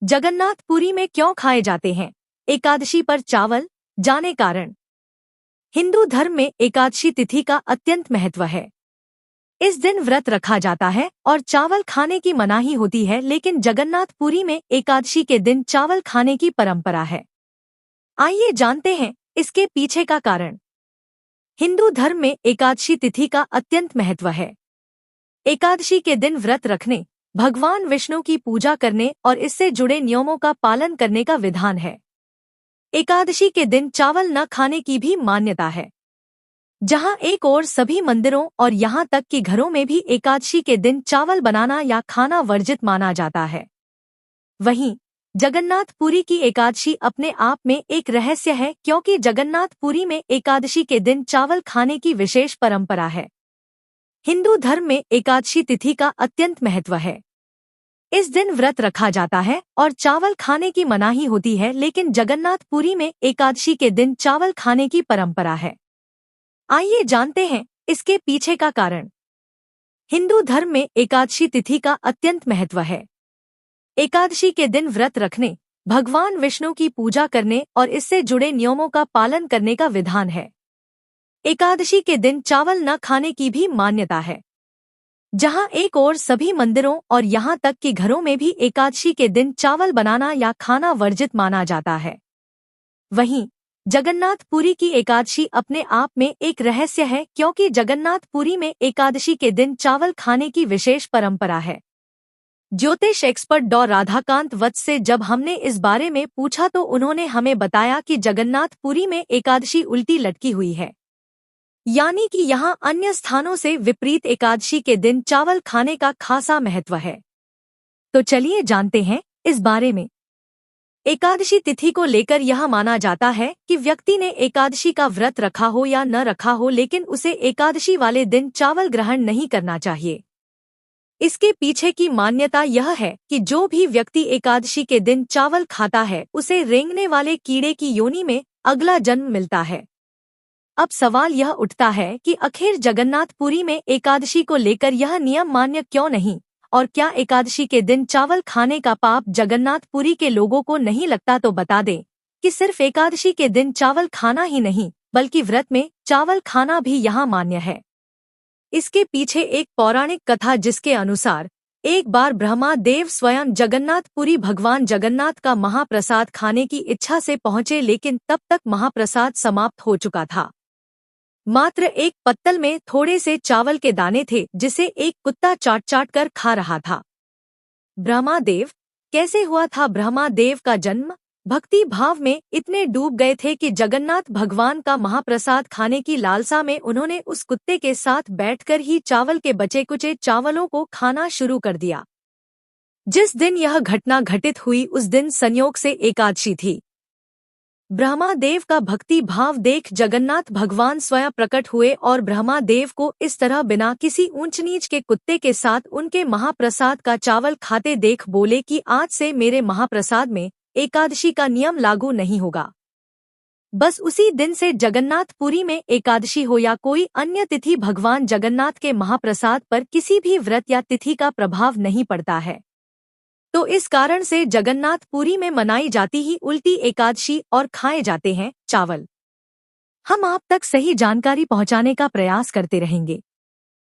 जगन्नाथपुरी में क्यों खाए जाते हैं एकादशी पर चावल? जाने कारण। हिंदू धर्म में एकादशी तिथि का अत्यंत महत्व है। इस दिन व्रत रखा जाता है और चावल खाने की मनाही होती है, लेकिन जगन्नाथपुरी में एकादशी के दिन चावल खाने की परंपरा है। आइए जानते हैं इसके पीछे का कारण। हिंदू धर्म में एकादशी तिथि का अत्यंत महत्व है। एकादशी के दिन व्रत रखने, भगवान विष्णु की पूजा करने और इससे जुड़े नियमों का पालन करने का विधान है। एकादशी के दिन चावल न खाने की भी मान्यता है। जहां एक ओर सभी मंदिरों और यहां तक कि घरों में भी एकादशी के दिन चावल बनाना या खाना वर्जित माना जाता है, वहीं जगन्नाथपुरी की एकादशी अपने आप में एक रहस्य है, क्योंकि जगन्नाथपुरी में एकादशी के दिन चावल खाने की विशेष परंपरा है। हिंदू धर्म में एकादशी तिथि का अत्यंत महत्व है। इस दिन व्रत रखा जाता है और चावल खाने की मनाही होती है, लेकिन जगन्नाथपुरी में एकादशी के दिन चावल खाने की परंपरा है। आइए जानते हैं इसके पीछे का कारण। हिंदू धर्म में एकादशी तिथि का अत्यंत महत्व है। एकादशी के दिन व्रत रखने, भगवान विष्णु की पूजा करने और इससे जुड़े नियमों का पालन करने का विधान है। एकादशी के दिन चावल न खाने की भी मान्यता है। जहां एक ओर सभी मंदिरों और यहां तक कि घरों में भी एकादशी के दिन चावल बनाना या खाना वर्जित माना जाता है, वहीं जगन्नाथपुरी की एकादशी अपने आप में एक रहस्य है, क्योंकि जगन्नाथपुरी में एकादशी के दिन चावल खाने की विशेष परंपरा है। ज्योतिष एक्सपर्ट डॉ राधाकांत वत्स से जब हमने इस बारे में पूछा तो उन्होंने हमें बताया कि जगन्नाथपुरी में एकादशी उल्टी लटकी हुई है, यानी कि यहाँ अन्य स्थानों से विपरीत एकादशी के दिन चावल खाने का खासा महत्व है। तो चलिए जानते हैं इस बारे में। एकादशी तिथि को लेकर यह माना जाता है कि व्यक्ति ने एकादशी का व्रत रखा हो या न रखा हो, लेकिन उसे एकादशी वाले दिन चावल ग्रहण नहीं करना चाहिए। इसके पीछे की मान्यता यह है कि जो भी व्यक्ति एकादशी के दिन चावल खाता है, उसे रेंगने वाले कीड़े की योनि में अगला जन्म मिलता है। अब सवाल यह उठता है कि आखिर जगन्नाथपुरी में एकादशी को लेकर यह नियम मान्य क्यों नहीं, और क्या एकादशी के दिन चावल खाने का पाप जगन्नाथपुरी के लोगों को नहीं लगता? तो बता दें कि सिर्फ एकादशी के दिन चावल खाना ही नहीं, बल्कि व्रत में चावल खाना भी यहाँ मान्य है। इसके पीछे एक पौराणिक कथा, जिसके अनुसार एक बार ब्रह्मा देव स्वयं जगन्नाथपुरी भगवान जगन्नाथ का महाप्रसाद खाने की इच्छा से पहुंचे, लेकिन तब तक महाप्रसाद समाप्त हो चुका था। मात्र एक पत्तल में थोड़े से चावल के दाने थे, जिसे एक कुत्ता चाट चाट कर खा रहा था। ब्रह्मादेव कैसे हुआ था ब्रह्मादेव का जन्म? भक्ति भाव में इतने डूब गए थे कि जगन्नाथ भगवान का महाप्रसाद खाने की लालसा में उन्होंने उस कुत्ते के साथ बैठकर ही चावल के बचे कुचे चावलों को खाना शुरू कर दिया। जिस दिन यह घटना घटित हुई, उस दिन संयोग से एकादशी थी। ब्रह्मादेव का भक्ति भाव देख जगन्नाथ भगवान स्वयं प्रकट हुए और ब्रह्मादेव को इस तरह बिना किसी ऊंच नीच के कुत्ते के साथ उनके महाप्रसाद का चावल खाते देख बोले कि आज से मेरे महाप्रसाद में एकादशी का नियम लागू नहीं होगा। बस उसी दिन से जगन्नाथपुरी में एकादशी हो या कोई अन्य तिथि, भगवान जगन्नाथ के महाप्रसाद पर किसी भी व्रत या तिथि का प्रभाव नहीं पड़ता है। तो इस कारण से जगन्नाथपुरी में मनाई जाती ही उल्टी एकादशी और खाए जाते हैं चावल। हम आप तक सही जानकारी पहुंचाने का प्रयास करते रहेंगे।